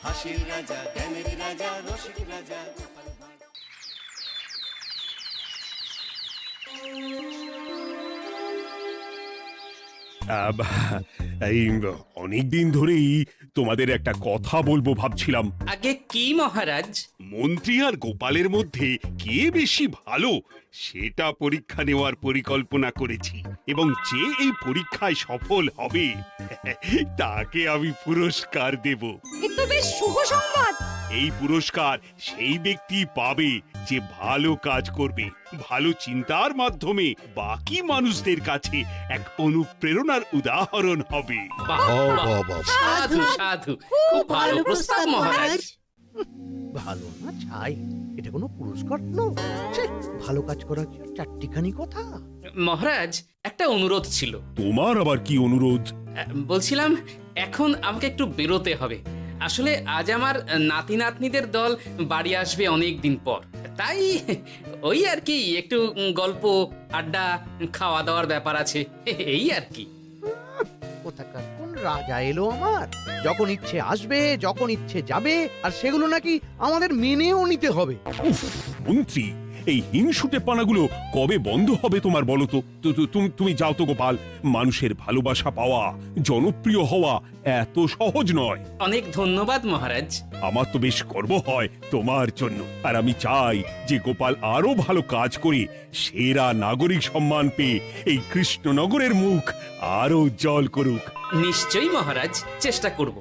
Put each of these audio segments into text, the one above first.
হাসির রাজা, জ্ঞানের রাজা, রসিক রাজা। এই অনেকদিন ধরেই তোমাদের একটা কথা বলবো ভাবছিলাম। আগে কি মহারাজ? মন্ত্রী আর গোপালের মধ্যে কে বেশি ভালো সেটা পরীক্ষা নেওয়ার পরিকল্পনা করেছি, এবং যে এই পরীক্ষায় সফল হবে তাকে আমি পুরস্কার দেব। এ তো বেশ শুভ সংবাদ। এই পুরস্কার সেই ব্যক্তি পাবে যে ভালো কাজ করবে, ভালো চিন্তার মাধ্যমে বাকি মানুষদের কাছে এক অনুপ্রেরণার উদাহরণ হবে। বাহ, বাহ, সাধু সাধু, খুব ভালো প্রস্তাব মহারাজ। ভালো না ছাই, এটা কোনো পুরস্কার হলো? ছে, ভালো কাজ করার কি চারটিখানি কথা? মহারাজ, একটা অনুরোধ ছিল। তোমার আবার কি অনুরোধ? বলছিলাম এখন আমাকে একটু বেরোতে হবে। আসলে আজ আমার নাতি নাতনিদের দল বাড়ি আসবে অনেক দিন পর, তাই ওই আর কি একটু গল্প আড্ডা খাওয়া দাওয়ার ব্যাপার আছে, এই আর কি। কোথাকার কোন রাজা এলো আমার? যখন ইচ্ছে আসবে, যখন ইচ্ছে যাবে, আর সেগুলো নাকি আমাদের মেনেও নিতে হবে। উফ, মন্ত্রী, এই হিংসুটে পানাগুলো কবে বন্ধ হবে তোমার বলো তো? তুমি যাও তো গোপাল। মানুষের ভালোবাসা পাওয়া, জনপ্রিয় হওয়া এত সহজ নয়। অনেক ধন্যবাদ মহারাজ। আমার তো বেশ গর্ব হয় তোমার জন্য, আর আমি চাই যে গোপাল আরো ভালো কাজ করে সেরা নাগরিক সম্মান পেয়ে এই কৃষ্ণনগরের মুখ আরো উজ্জ্বল করুক। নিশ্চয়ই মহারাজ, চেষ্টা করব।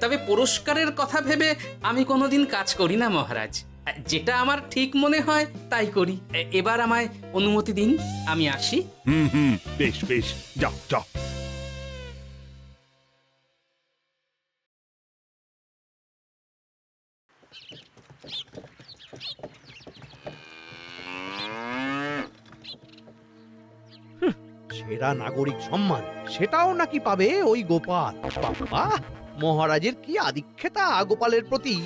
তবে পুরস্কারের কথা ভেবে আমি কোনোদিন কাজ করি না মহারাজ। যেটা আমার ঠিক মনে হয় তাই করি। এবার আমায় অনুমতি দিন, আমি আসি। হুম, বেশ বেশ, যাও যাও। সেরা নাগরিক সম্মান সেটাও নাকি পাবে ওই গোপাল। বাবা, মহারাজের কি আদিক্ষেতা গোপালের প্রতি,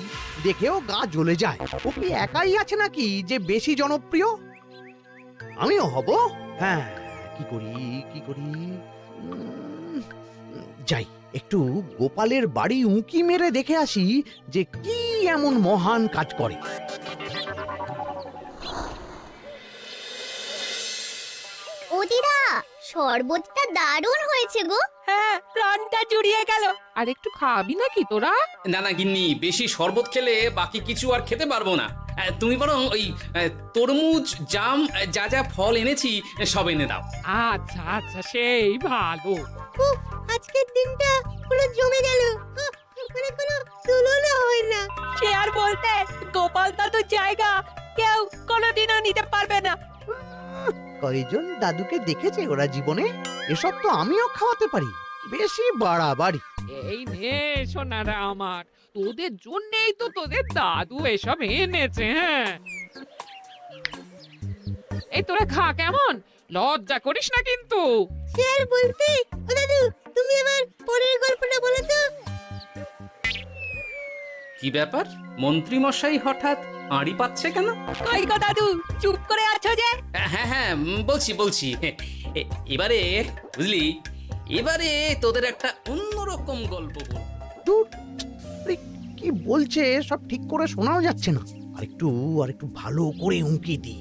দেখেও গা জ্বলে যায়। ও কি একাই আছে নাকি যে বেশি জনপ্রিয়? আমিও হব। হ্যাঁ, কি করি কি করি? যাই, একটু গোপালের বাড়ি উঁকি মেরে দেখে আসি যে কি এমন মহান কাজ করে। ও দিদা, শরবতটা দারুণ হয়েছে গো। হ্যাঁ, প্রাণটা জুড়িয়ে গেল। আর একটু খাবি নাকি তোরা? না না গিন্নি, বেশি শরবত খেলে বাকি কিছু আর খেতে পারবো না। তুমি বরং ওই তরমুজ, জাম, যা যা ফল এনেছি সব এনে দাও। আচ্ছা আচ্ছা, সেই ভালো। উফ, আজকের দিনটা পুরো জমে গেল। মানে কোনো তুলনা হয় না। সে আর বলতে, গোপাল দাদুর জায়গা কেউ কোনোদিনও নিতে পারবে না। কয়জন দাদুকে দেখেছে ওরা জীবনে? এসব তো আমিও খাওয়াতে পারি। বেশি বাড়াবাড়ি। এই নে সোনারা আমার, তোদের জন্যই তো তোদের দাদু এসব এনেছে। হ্যাঁ, এই তোরা খা, কেমন? লজ্জা করিস না কিন্তু। সে আর বলতে, ও দাদু, তুমি আবার পরের গল্পটা বলো তো। কি ব্যাপার, মন্ত্রী মশাই হঠাৎ আড়ি পাচ্ছে কেন? কই গো দাদু, চুপ করে আছো যে? হ্যাঁ হ্যাঁ, বলছি। এবারে বুঝলি, এবারে তোদের একটা অন্যরকম গল্প বল। ধুর, আরে কি বলছে সব ঠিক করে শোনাও যাচ্ছে না। আরেকটু ভালো করে উঁকি দি।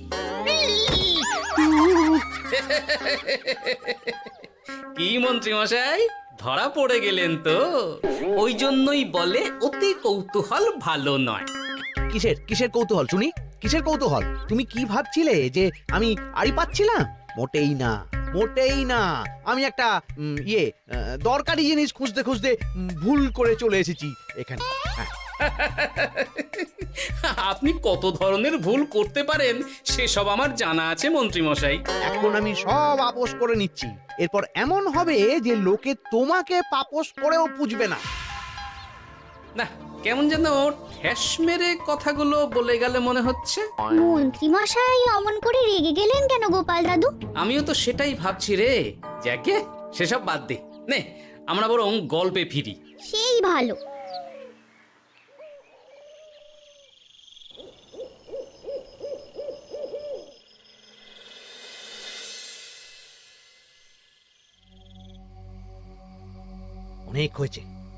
কি মন্ত্রী মশাই, ধরা পড়ে গেলেন তো? ওই জন্যই বলে অতি কৌতূহল ভালো নয়। কিসের কৌতূহল শুনি? কিসের কৌতূহল? তুমি কি ভাবছিলে যে আমি আড়ি পাচ্ছিলাম? মোটেই না। আমি একটা দরকারি জিনিস খুঁজতে ভুল করে চলে এসেছি এখানে। হ্যাঁ। আপনি কত ধরনের ভুল করতে পারেন সেসব আমার জানা আছে মন্ত্রী মশাই। এখন আমি সব আপোষ করে নিচ্ছি। এরপর এমন হবে যে লোকে তোমাকে পাপোশ করেও পুজবে না। না, কেমন যেন ঠেস মেরে কথাগুলো বলে গেলে মনে হচ্ছে। মন্ত্রী মশাই অমন করে রেগে গেলেন কেন গোপাল দাদু? আমিও তো সেটাই ভাবছি রে। যাকে সেসব বাদ দে, নে আমরা বরং গল্পে ফিরি। সেই ভালো।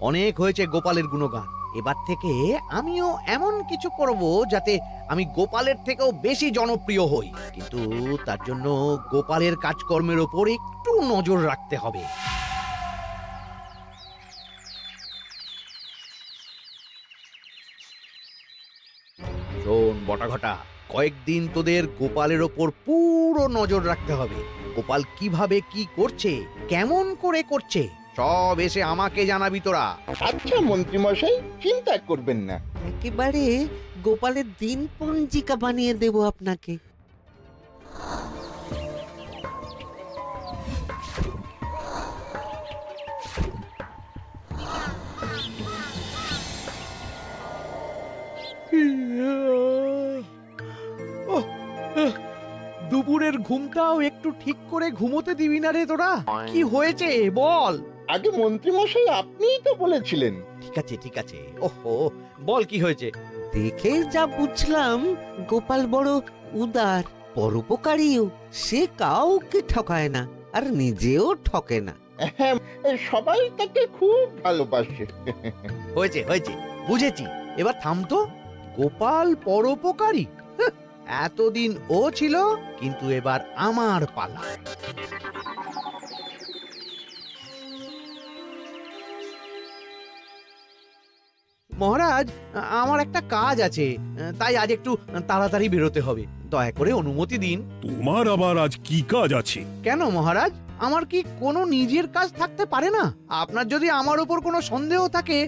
অনেক হয়েছে গোপালের গুণগান। এবার থেকে আমিও এমন কিছু করব যাতে আমি গোপালের থেকেও বেশি জনপ্রিয় হই, কিন্তু তার জন্য গোপালের কাজকর্মের ওপর একটু নজর রাখতে হবে। শোন বটাঘটা, কয়েকদিন তোদের গোপালের ওপর পুরো নজর রাখতে হবে। গোপাল কিভাবে কি করছে, কেমন করে করছে, সব এসে আমাকে জানাবি তোরা। আচ্ছা মন্ত্রীমশাই, চিন্তা করবেন না। একেবারে গোপালের দিন পঞ্জিকা বানিয়ে দেব আপনাকে। দুপুরের ঘুমটাও একটু ঠিক করে ঘুমোতে দিবি না রে তোরা? কি হয়েছে বল। আগে মন্ত্রীমশাই আপনিই তো বলেছিলেন। ঠিক আছে ওহো, বল কি হয়েছে। দেখে যা বুঝলাম গোপাল বড় উদার, পরোপকারীও। সে কাউকে ঠকায় না, আর নিজেও ঠকে না। হ্যাঁ, সবাই তাকে খুব ভালোবাসে। হয়েছে হয়েছে, বুঝেছি। এবার থাম তো। গোপাল পরোপকারী? হাহ, এতদিন ও ছিল, কিন্তু এবার আমার পালা। মহারাজ, আমার একটা কাজ আছে, তাই আজ একটু তাড়াতাড়ি বেরোতে হবে। দয়া করে অনুমতি দিন। তোমার আবার আজ কি কাজ আছে? কেন মহারাজ, আমার কি কোনো নিজের কাজ থাকতে পারে না? আপনার যদি আমার উপর কোনো সন্দেহ থাকে,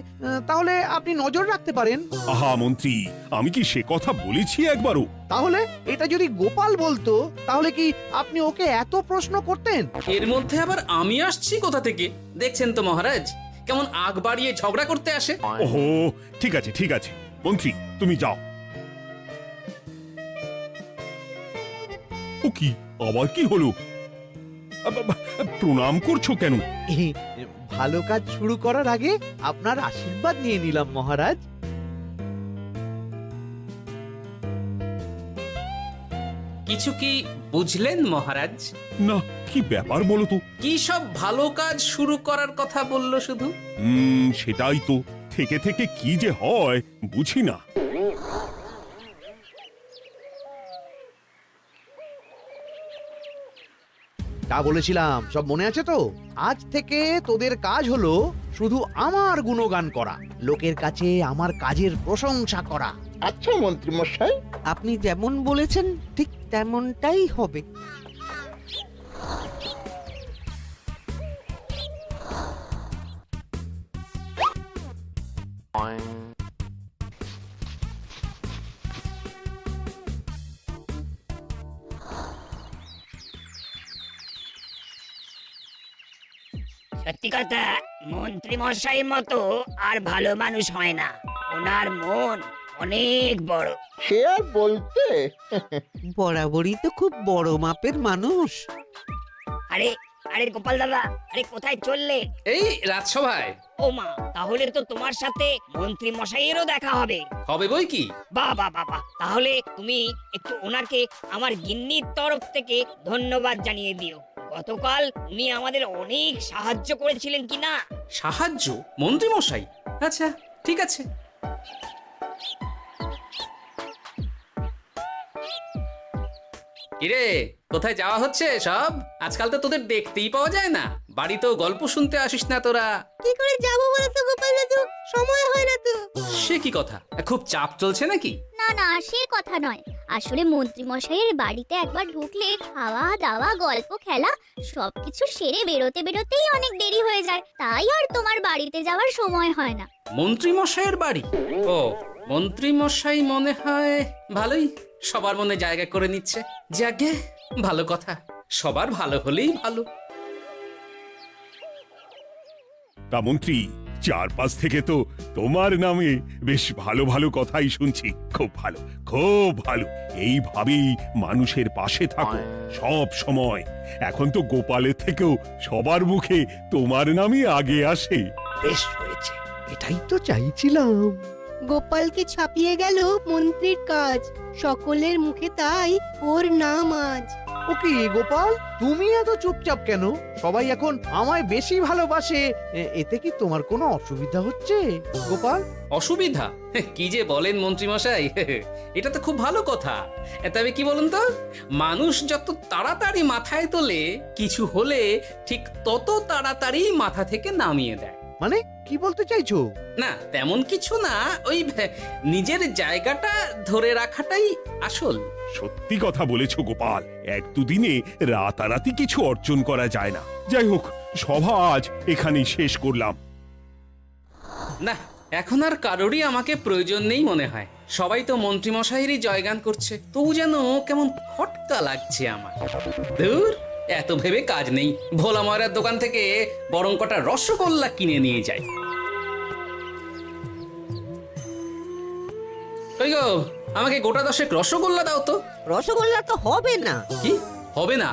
তাহলে আপনি নজর রাখতে পারেন। আহা মন্ত্রী, আমি কি সে কথা বলেছি একবারও? তাহলে এটা যদি গোপাল বলতো, তাহলে কি আপনি ওকে এত প্রশ্ন করতেন? এর মধ্যে আবার আমি আসছি কোথা থেকে? দেখছেন তো মহারাজ, কেমন আগ বাড়িয়ে ঝগড়া করতে আসে। ওহো, ঠিক আছে ঠিক আছে, মন্ত্রী তুমি যাও। ও কি, আবার কি হলো? প্রণাম করছো কেন? ভালো কাজ শুরু করার আগে আপনার আশীর্বাদ নিয়ে নিলাম মহারাজ। কিছু কি বুঝলেন মহারাজ? না, কি ব্যাপার বলো তো? কি সব ভালো কাজ শুরু করার কথা বললো শুধু? সেটাই তো, থেকে থেকে কি যে হয় বুঝি না। তা বলেছিলাম, সব মনে আছে তো? আজ থেকে তোদের কাজ হলো শুধু আমার গুণগান করা, লোকের কাছে আমার কাজের প্রশংসা করা। আচ্ছা মন্ত্রীমশাই। আপনি যেমন বলেছেন ঠিক তেমনটাই হবে। সত্যি কথা, মন্ত্রী মশাই মতো আর ভালো মানুষ হয় না। ওনার মন অনেক বড়। সে আর বলতে। বরাবরই তো খুব বড় মাপের মানুষ। আরে আরে গোপাল দাদা, আরে কোথায় চললে? এই রাজসভায়। ও মা, তাহলে তো তোমার সাথে মন্ত্রী মশাইয়েরও দেখা হবে। হবে বই কি? বাহ বাহ বাহ বাহ, তাহলে তুমি একটু ওনাকে আমার গিন্নির তরফ থেকে ধন্যবাদ জানিয়ে দিও। গতকাল উনি আমাদের অনেক সাহায্য করেছিলেন কিনা। সাহায্য? মন্ত্রী মশাই? আচ্ছা ঠিক আছে। কিরে, কোথায় যাওয়া হচ্ছে সব? আজকাল তো তোদের দেখতেই পাওয়া যায় না, বাড়িতেও গল্প শুনতে আসিস না তোরা। কি করে যাবো বলো তো গোপাল দাদু, সময় হয় না তো। সে কি কথা, খুব চাপ চলছে নাকি? না না, সে কথা নয়। আসলে মন্ত্রী মশাইয়ের বাড়িতে একবার ঢুকলে খাওয়া দাওয়া গল্প খেলা সবকিছু সেরে বেরোতে বেরোতেই অনেক দেরি হয়ে যায়, তাই আর তোমার বাড়িতে যাওয়ার সময় হয় না। মন্ত্রী মশাইয়ের বাড়ি? ও, মন্ত্রী মশাই মনে হয় ভালোই সবার মনে জায়গা করে নিচ্ছে। যাকে ভালো কথা, সবার ভালো হলেই ভালো। তা মন্ত্রী, চারপাশ থেকে তো তোমার নামে বেশ ভালো ভালো কথাই শুনছি। খুব ভালো, খুব ভালো। এইভাবেই মানুষের পাশে থাকো সব সময়। এখন তো গোপালের থেকেও সবার মুখে তোমার নামই আগে আসে। বেশ হয়েছে, এটাই তো চাইছিলাম। গোপালকে ছাপিয়ে গেল মন্ত্রীর কাজ, সকলের মুখে তাই ওর নাম আজ। ও কি গোপাল, তুমি এত চুপচাপ কেন? সবাই এখন আমায় বেশি ভালোবাসে, এতে কি তোমার কোনো অসুবিধা হচ্ছে গোপাল? অসুবিধা? কি যে বলেন মন্ত্রীমশাই, এটা তো খুব ভালো কথা। তবে কি বলুন তো, মানুষ যত তাড়াতাড়ি মাথায় তোলে, কিছু হলে ঠিক তত তাড়াতাড়ি মাথা থেকে নামিয়ে দেয়। মানে কি বলতে চাইছো? না তেমন কিছু না, ওই নিজের জায়গাটা ধরে রাখাটাই আসল। সত্যি কথা বলেছো গোপাল, এক দুদিনে রাতারাতি কিছু অর্জন করা যায় না। যাই হোক, সভা আজ এখানেই শেষ করলাম। না, এখন আর কারোরই আমাকে প্রয়োজন নেই মনে হয়। সবাই তো মন্ত্রীমশাইয়েরই জয়গান করছে, তবু যেন কেমন খটকা লাগছে আমার। ধুর, এত ভেবে কাজ নেই, ভোলা ময়রার দোকান থেকে বরং কটা রসগোল্লা কিনে নিয়ে যাই। কই গো, আমাকে গোটা 10 রসগোল্লা দাও তো। রসগোল্লা তো হবে না। কি হবে না?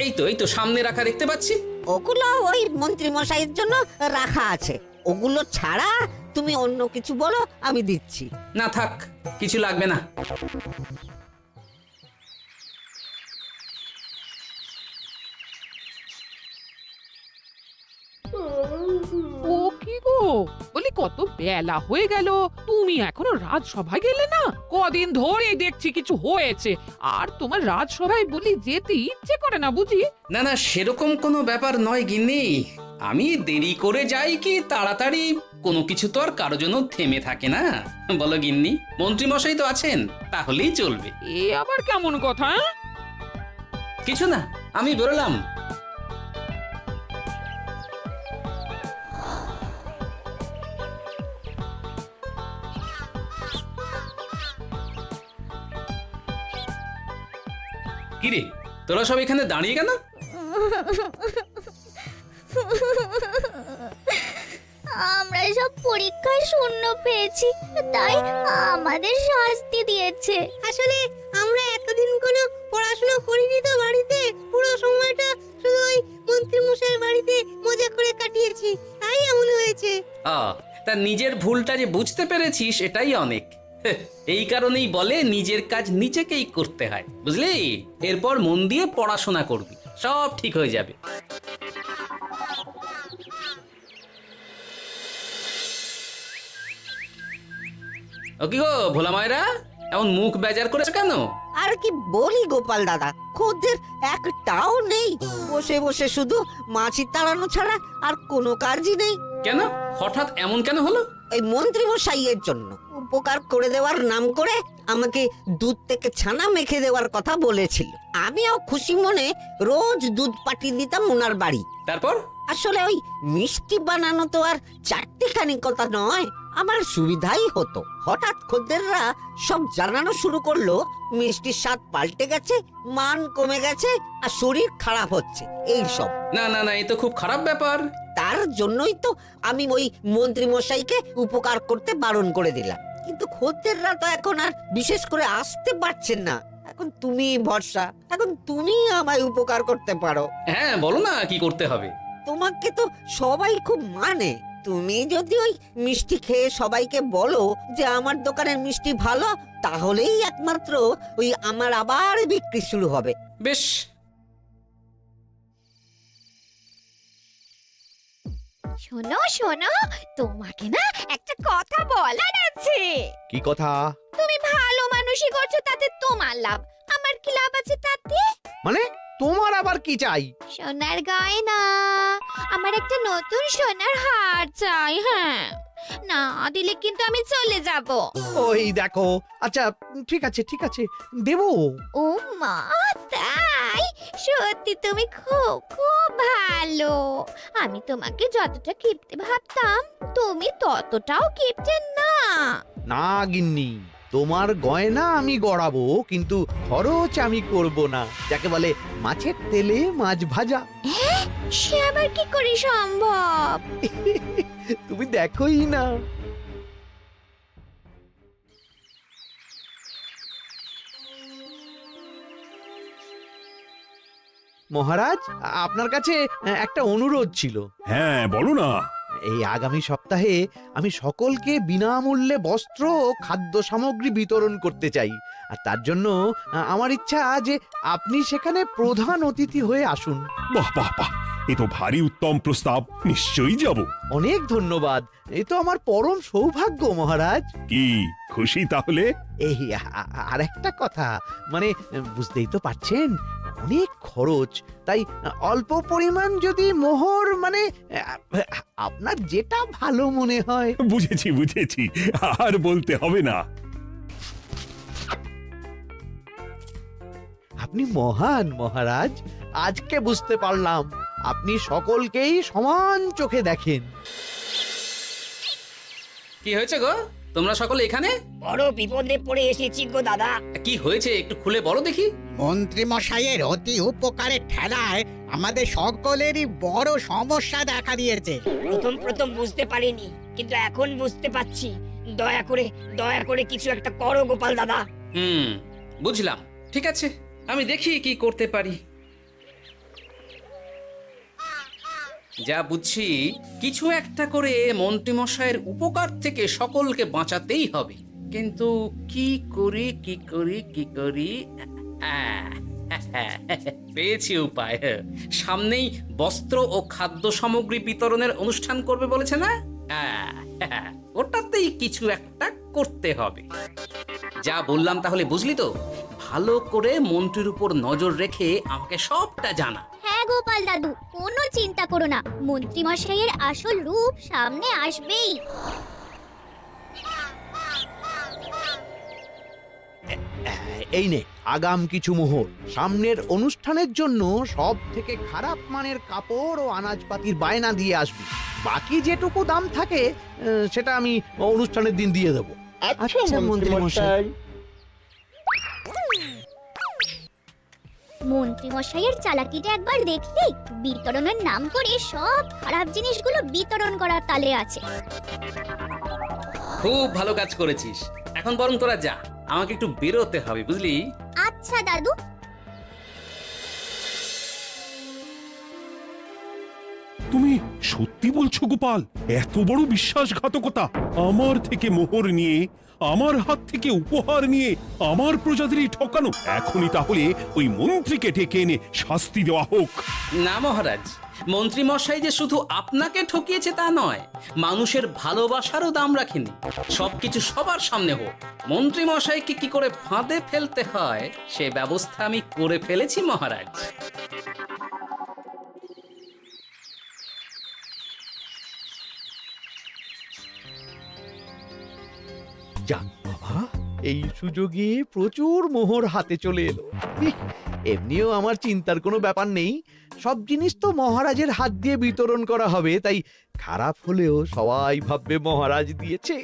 এই তো সামনে রাখা দেখতে পাচ্ছি। ওগুলো ওই মন্ত্রী মশাইয়ের জন্য রাখা আছে। ওগুলো ছাড়া তুমি অন্য কিছু বলো, আমি দিচ্ছি। না থাক, কিছু লাগবে না। ও কি গো, বলি কত বেলা হয়ে গেল, তুমি এখনো রাজসভায় গেলে না? কদিন ধরে দেখছি কিছু হয়েছে, আর তোমার রাজসভায় বলি যেতে ইচ্ছে করে না বুঝি? না না, সেরকম কোনো ব্যাপার নয় গিন্নি। আমি দেরি করে যাই কি তাড়াতাড়ি, কোনো কিছু তো আর কারো জন্য থেমে থাকে না, বলো গিন্নি? মন্ত্রীমশাই তো আছেন, তাহলেই চলবে। এ আবার কেমন কথা? কিছু না, আমি বেরোলাম। কিরে, তোরা সব এখানে দাঁড়িয়ে কেন? আমরা সব পরীক্ষায় শূন্য পেয়েছি, তাই আমাদের শাস্তি দিয়েছে। আসলে আমরা এতদিন কোনো পড়াশোনা করিনি তো বাড়িতে, পুরো সময়টা শুধু ওই মন্ত্রী মশাইয়ের বাড়িতে মজা করে কাটিয়েছি, তাই এমন হয়েছে। তা নিজের ভুলটা যে বুঝতে পেরেছিস এটাই অনেক। এই কারণেই বলে নিজের কাজ নিজেকেই করতে হয়, বুঝলি? এরপর মন দিয়ে পড়াশোনা করবি, সব ঠিক হয়ে যাবে। ও কি গো ভোলা মায়েরা, এমন মুখ বেজার করেছো কেন? আর কি বলি গোপাল দাদা, খদ্দের একটাও নেই। বসে বসে শুধু মাছি তাড়ানো ছাড়া আর কোনো কাজই নেই। কেন, হঠাৎ এমন কেন হলো? এই মন্ত্রী মশাইয়ের জন্য উপকার করে দেওয়ার নাম করে আমাকে দুধ থেকে ছানা মেখে দেওয়ার কথা বলেছিল। আমিও খুশি মনে রোজ দুধ পাঠিয়ে দিতাম ওনার বাড়ি। তারপর? আসলে ওই মিষ্টি বানানো তো আর চারটিখানি কথা নয়, আমার সুবিধাই হতো। হঠাৎ খদ্দেররা সব জানানো শুরু করলো মিষ্টির স্বাদ পাল্টে গেছে, মান কমে গেছে, আর শরীর খারাপ হচ্ছে, এই সব। না না না, এ তো খুব খারাপ ব্যাপার। তার জন্যই তো আমি ওই মন্ত্রী মশাইকে উপকার করতে বারণ করে দিলাম। কিন্তু খদ্দেররা তো এখন আর বিশেষ করে আসতে পারছেন না। এখন তুমি ভরসা, এখন তুমি আমায় উপকার করতে পারো। হ্যাঁ বলো না, কি করতে হবে? তোমাকে তো সবাই খুব মানে। তুমি যদি ওই মিষ্টি খেয়ে সবাইকে বলো যে আমার দোকানের মিষ্টি ভালো, তাহলেই একমাত্র ওই আমার আবার বিক্রি শুরু হবে। বেশ। শোনো শোনো, তোমাকে না একটা কথা বলার আছে। কি কথা? তুমি ভালো মানুষই করছো, তাতে তোমার লাভ, আমার কি লাভ আছে তাতে? মানে তোমার আবার কি চাই? সোনার গয়না, আমার একটা নতুন সোনার হার চাই। হ্যাঁ, না দিলে কিন্তু আমি চলে যাব। ওই দেখো, আচ্ছা ঠিক আছে ঠিক আছে, দেবো। ও মা, তাই? সত্যি তুমি খুব খুব ভালো। আমি তোমাকে যতটা কিপটে ভাবতাম, তুমি ততটাও কিপটে না। না গিন্নি, তোমার গয়না আমি গড়াবো, কিন্তু খরচ আমি করব না। যাকে বলে মাছের তেলে মাছ ভাজা। সে আবার কি করে সম্ভব? তুমি দেখোই না। মহারাজ, আপনার কাছে একটা অনুরোধ ছিল। হ্যাঁ বলো না। এই আগামী সপ্তাহে আমি সকলকে বিনামূল্যে বস্ত্র ও খাদ্য সামগ্রী বিতরণ করতে চাই। আর তার জন্য আমার ইচ্ছা যে আপনি সেখানে প্রধান অতিথি হয়ে আসুন। বাহ বাহ বাহ, এ তো ভারী উত্তম প্রস্তাব, নিশ্চয়ই যাব। অনেক ধন্যবাদ, এ তো আমার পরম সৌভাগ্য মহারাজ। কি খুশি তাহলে? এই আর একটা কথা, মানে বুঝতেই তো পারছেন অনেক খরচ, তাই অল্প পরিমাণ যদি মোহর, মানে আপনার যেটা ভালো মনে হয়। বুঝেছি বুঝেছি, আর বলতে হবে না। আপনি মহান মহারাজ, আজকে বুঝতে পারলাম আপনি সকলকেই সমান চোখে দেখেন। কি হয়েছে গো, তোমরা সকলে এখানে? বড় বিপদে পড়ে এসেছি গো দাদা। কি হয়েছে একটু খুলে বলো দেখি। মন্ত্রী মশাইয়ের অতি উপকারের ঠেলায় আমাদের সকলেরই বড় সমস্যা দেখা দিয়েছে। প্রথম বুঝতে পারিনি, কিন্তু এখন বুঝতে পারছি। দয়া করে কিছু একটা করো গোপাল দাদা। বুঝলাম, ঠিক আছে, আমি দেখি কি করতে পারি। যা বুঝছি, কিছু একটা করে মন্ত্রীমশাইয়ের উপকার থেকে সকলকে বাঁচাতেই হবে। কিন্তু কি করি পেয়েছি উপায়। সামনেই বস্ত্র ও খাদ্য সামগ্রী বিতরণের অনুষ্ঠান করবে বলেছে না? ওটাতেই কিছু একটা করতে হবে। যা বললাম তাহলে বুঝলি তো? ভালো করে মন্ত্রীর উপর নজর রেখে আমাকে সবটা জানা। হ্যাঁ গোপাল দাদু, কোনো চিন্তা করো না, মন্ত্রী মশাইয়ের আসল রূপ সামনে আসবেই। এই নে আগাম কিছু মোহর। সামনের অনুষ্ঠানের জন্য সব থেকে খারাপ মানের কাপড় ও আনাজপাতির বায়না দিয়ে আসবি। বাকি যেটুকু দাম থাকে সেটা আমি অনুষ্ঠানের দিন দিয়ে দেবো। আচ্ছা মন্ত্রী মশাই। মন্ত্রী মশাইয়ের চালাকিটা একবার দেখলি? বিতরণের নাম করে সব খারাপ জিনিসগুলো বিতরণ করার তালে আছে। খুব ভালো কাজ করেছিস। এখন বরং তোরা যা, আমাকে একটু বেরোতে হবে, বুঝলি? আচ্ছা দাদু। তুমি সত্যি বলছো গোপাল? এত বড় বিশ্বাসঘাতকতা! আমার থেকে মোহর নিয়ে, আমার হাত থেকে উপহার নিয়ে আমার প্রজাদেরই ঠকানো। এখনই তাহলে ওই মন্ত্রীকে ডেকে এনে শাস্তি দেওয়া হোক। না মহারাজ, মন্ত্রী মশাই যে শুধু আপনাকে ঠকিয়েছে তা নয়, মানুষের ভালোবাসারও দাম রাখেনি। সবকিছু সবার সামনে হোক। মন্ত্রী মশাইকে কি করে ফাঁদে ফেলতে হয় সে ব্যবস্থা আমি করে ফেলেছি মহারাজ। যাক বাবা, এই সুযোগে প্রচুর মোহর হাতে চলে এলো। এমনিও আমার চিন্তার কোনো ব্যাপার নেই, সব জিনিস তো মহারাজের হাত দিয়ে বিতরণ করা হবে, তাই খারাপ হলেও সবাই ভাববে মহারাজ দিয়েছে।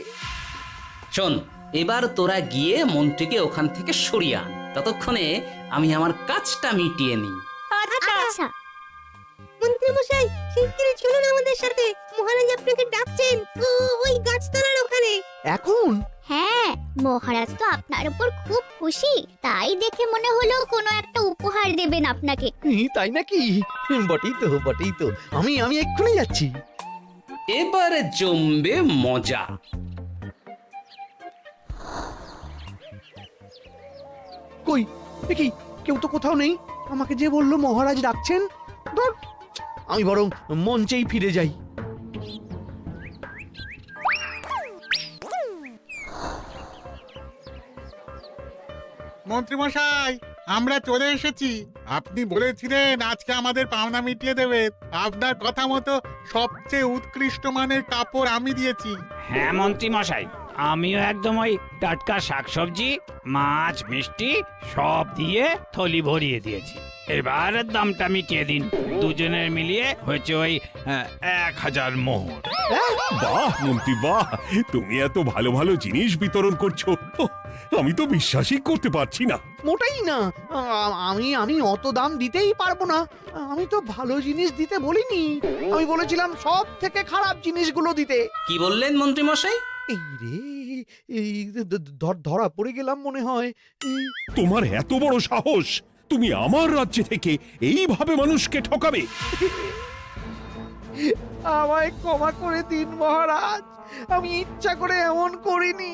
শোন, এবার তোরা গিয়ে মন্ত্রীকে ওখান থেকে সরিয়ে আন। ততক্ষণে আমি আমার কাজটা মিটিয়ে নিই। আচ্ছা। মন্ত্রী মশাই, শিগগিরই চলুন আমাদের সাথে, মহারাজ আপনাকে ডাকছেন ওই গাছতলার ওখানে। এখন? হ্যাঁ, মহারাজ তো আপনার উপর খুব খুশি, তাই দেখে মনে হলো কোনো একটা উপহার দেবেন আপনাকে। তাই নাকি? বটেই তো, আমি এক্ষুনি যাচ্ছি। এবারে জমবে মজা। কই দেখি, কেউ তো কোথাও নেই। আমাকে যে বললো মহারাজ ডাকছেন, ধুর, আমি বরং মঞ্চেই ফিরে যাই। মন্ত্রী মশাই, আমরা চলে এসেছি। আপনি বলেছিলেন আজকে আমাদের পাওনা মিটিয়ে দেবেন। আপনার কথা মতো সবচেয়ে উৎকৃষ্ট মানের কাপড় আমি দিয়েছি। হ্যাঁ মন্ত্রী মশাই, আমিও একদম ওই টাটকা শাকসবজি, মাছ, মিষ্টি সব দিয়ে থলি ভরিয়ে দিয়েছি। এবার দামটা মিটিয়ে দিন। দুজনের মিলিয়ে হয়েছে ওই 1000 মোহর। বাহ মন্ত্রী বাহ, তুমি এত ভালো ভালো জিনিস বিতরণ করছো, ওহ, আমি তো বিশ্বাসই করতে পারছি না। মোটাই না, আমি অত দাম দিতেই পারবো না। আমি তো ভালো জিনিস দিতে বলিনি, আমি বলেছিলাম সব থেকে খারাপ জিনিসগুলো দিতে। কি বললেন মন্ত্রী মশাই? এই রে, এই ধরা পড়ে গেলাম মনে হয়। তোমার এত বড় সাহস! তুমি আমার রাজ্য থেকে এইভাবে মানুষকে ঠকাবে? আমায় ক্ষমা করে দিন মহারাজ, আমি ইচ্ছা করে এমন করিনি।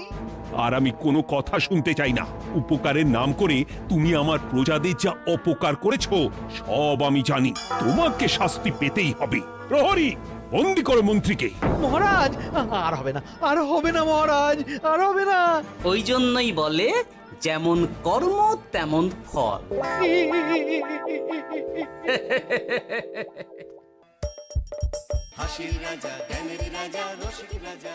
আর আমি কোনো কথা শুনতে চাই না। উপকারের নাম করে তুমি আমার প্রজাদের যা অপকার করেছো সব আমি জানি। তোমাকে শাস্তি পেতেই হবে। প্রহরী, বন্দি করো মন্ত্রীকে। মহারাজ, আর হবে না, আর হবে না মহারাজ, আর হবে না। ওই জন্যই বলে যেমন কর্ম তেমন ফল। হাসির রাজা জ্ঞানের রাজা রসিক রাজা